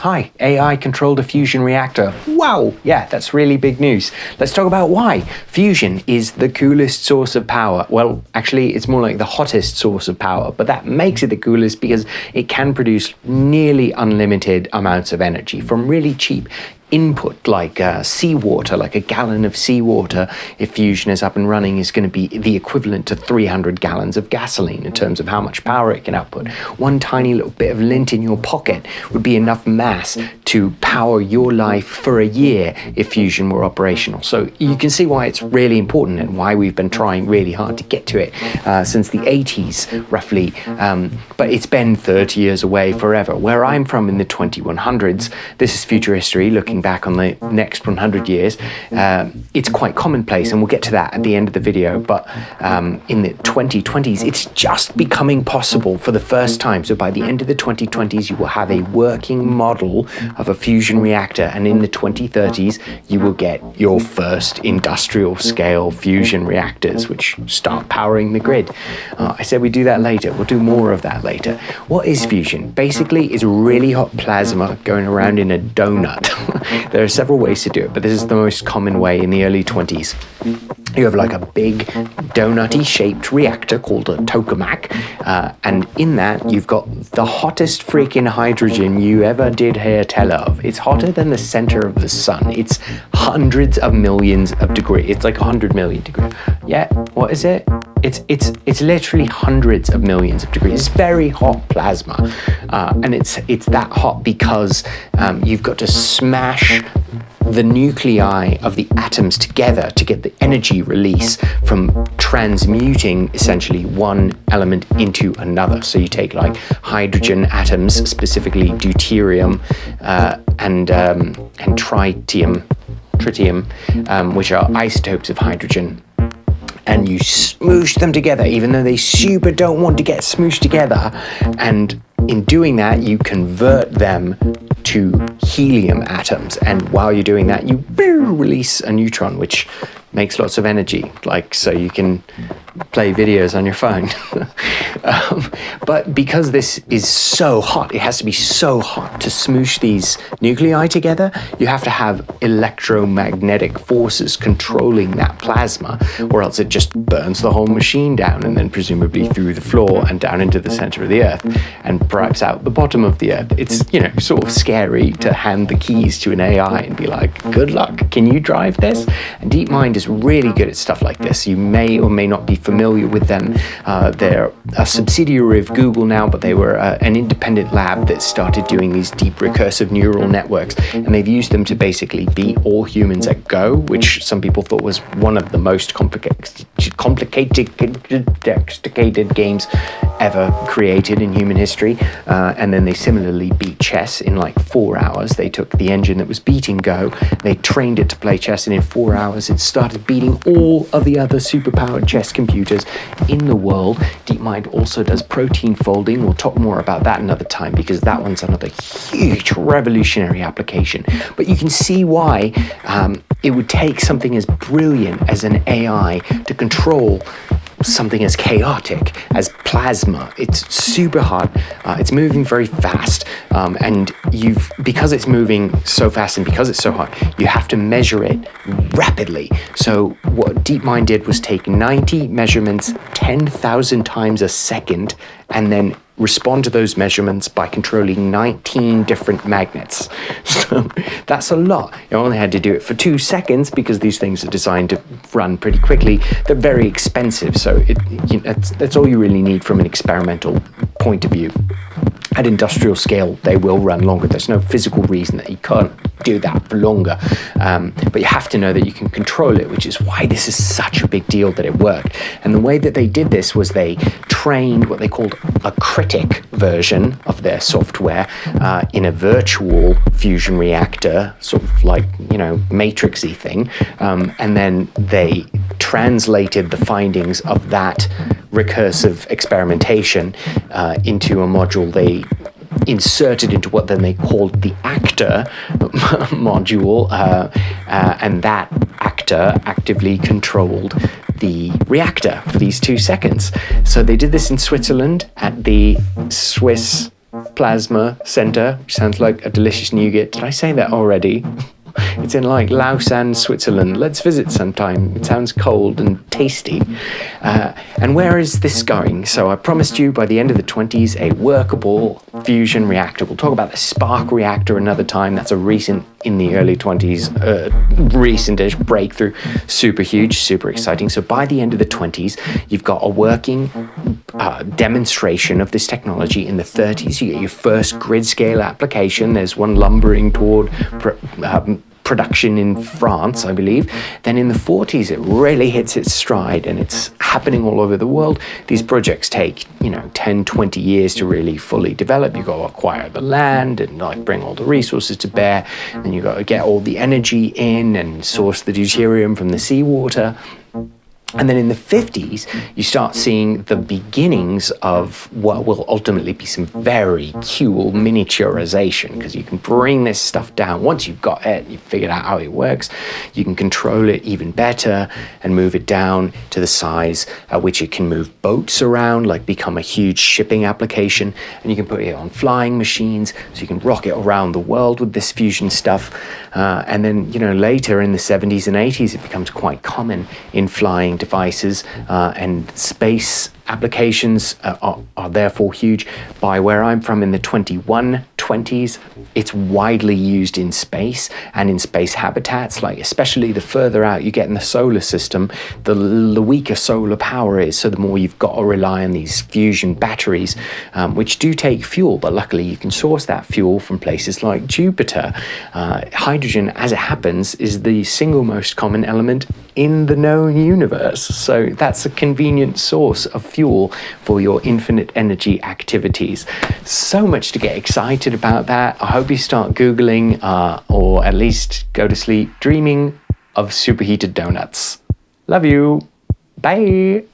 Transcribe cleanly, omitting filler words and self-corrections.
Hi, AI controlled a fusion reactor. Wow, yeah, that's really big news. Let's talk about why. Fusion is the coolest source of power. Well, actually, it's more like the hottest source of power, but that makes it the coolest because it can produce nearly unlimited amounts of energy from really cheap input like seawater, like a gallon of seawater, if fusion is up and running, is going to be the equivalent to 300 gallons of gasoline in terms of how much power it can output. One tiny little bit of lint in your pocket would be enough mass to power your life for a year if fusion were operational. So you can see why it's really important and why we've been trying really hard to get to it since the 80s, roughly. But it's been 30 years away forever. Where I'm from in the 2100s, this is Ftrhstry, looking back on the next 100 years, it's quite commonplace, and we'll get to that at the end of the video, but in the 2020s, it's just becoming possible for the first time. So by the end of the 2020s, you will have a working model of a fusion reactor, and in the 2030s, you will get your first industrial scale fusion reactors, which start powering the grid. I said we'd do that later. We'll do more of that later. What is fusion? Basically, it's really hot plasma going around in a donut. There are several ways to do it, but this is the most common way in the early 20s. You have like a big donutty shaped reactor called a tokamak, and in that you've got the hottest freaking hydrogen you ever did hear tell of. It's hotter than the center of the sun. It's hundreds of millions of degrees. It's like 100 million degrees. Yeah, what is it? It's literally hundreds of millions of degrees. It's very hot plasma, and it's that hot because you've got to smash the nuclei of the atoms together to get the energy release from transmuting essentially one element into another. So you take like hydrogen atoms, specifically deuterium and tritium, which are isotopes of hydrogen, and you smoosh them together, even though they super don't want to get smooshed together. And in doing that, you convert them to helium atoms. And while you're doing that, you release a neutron, which makes lots of energy, like so you can play videos on your phone. But because this is so hot, it has to be so hot to smoosh these nuclei together, you have to have electromagnetic forces controlling that plasma, or else it just burns the whole machine down, and then presumably through the floor and down into the center of the earth, and perhaps out the bottom of the earth. It's, sort of scary to hand the keys to an AI and be like, good luck, can you drive this? And DeepMind is really good at stuff like this. You may or may not be familiar with them. They're a subsidiary of Google now, but they were an independent lab that started doing these deep recursive neural networks, and they've used them to basically beat all humans at Go, which some people thought was one of the most complicated games ever created in human history. And then they similarly beat chess in like 4 hours. They took the engine that was beating Go, they trained it to play chess, and in 4 hours it started beating all of the other superpowered chess computers in the world. DeepMind also does protein folding. We'll talk more about that another time, because that one's another huge revolutionary application. But you can see why it would take something as brilliant as an AI to control something as chaotic as plasma. It's super hot, it's moving very fast, and because it's moving so fast and because it's so hot, you have to measure it rapidly. So what DeepMind did was take 90 measurements 10,000 times a second, and then respond to those measurements by controlling 19 different magnets. So that's a lot. You only had to do it for 2 seconds because these things are designed to run pretty quickly. They're very expensive, so that's all you really need from an experimental point of view. At industrial scale, they will run longer. There's no physical reason that you can't do that for longer. But you have to know that you can control it, which is why this is such a big deal that it worked. And the way that they did this was they trained what they called a critic version of their software in a virtual fusion reactor, sort of like, matrixy thing. And then they translated the findings of that recursive experimentation into a module they inserted into what then they called the actor module, and that actor actively controlled the reactor for these 2 seconds. So they did this in Switzerland at the Swiss plasma center, which sounds like a delicious nougat. Did I say that already? It's in like Lausanne, Switzerland. Let's visit sometime. It sounds cold and tasty. And where is this going? So I promised you by the end of the 20s a workable fusion reactor. We'll talk about the spark reactor another time. That's a recent, in the early 20s, recent-ish breakthrough. Super huge, super exciting. So by the end of the 20s, you've got a working demonstration of this technology. In the 30s, you get your first grid-scale application. There's one lumbering toward production in France, I believe. Then in the 40s, it really hits its stride, and it's happening all over the world. These projects take, 10, 20 years to really fully develop. You've got to acquire the land and bring all the resources to bear. And then you've got to get all the energy in and source the deuterium from the seawater. And then in the 50s, you start seeing the beginnings of what will ultimately be some very cool miniaturization, because you can bring this stuff down. Once you've got it, you've figured out how it works, you can control it even better and move it down to the size at which it can move boats around, like become a huge shipping application. And you can put it on flying machines, so you can rock it around the world with this fusion stuff. And then, later in the 70s and 80s, it becomes quite common in flying devices, and space applications are therefore huge. By where I'm from in the 2120s, it's widely used in space and in space habitats, like especially the further out you get in the solar system, the weaker solar power is, so the more you've got to rely on these fusion batteries, which do take fuel, but luckily you can source that fuel from places like Jupiter. Hydrogen, as it happens, is the single most common element in the known universe, so that's a convenient source of fuel for your infinite energy activities. So much to get excited about that. I hope you start Googling, or at least go to sleep dreaming of superheated donuts. Love you. Bye.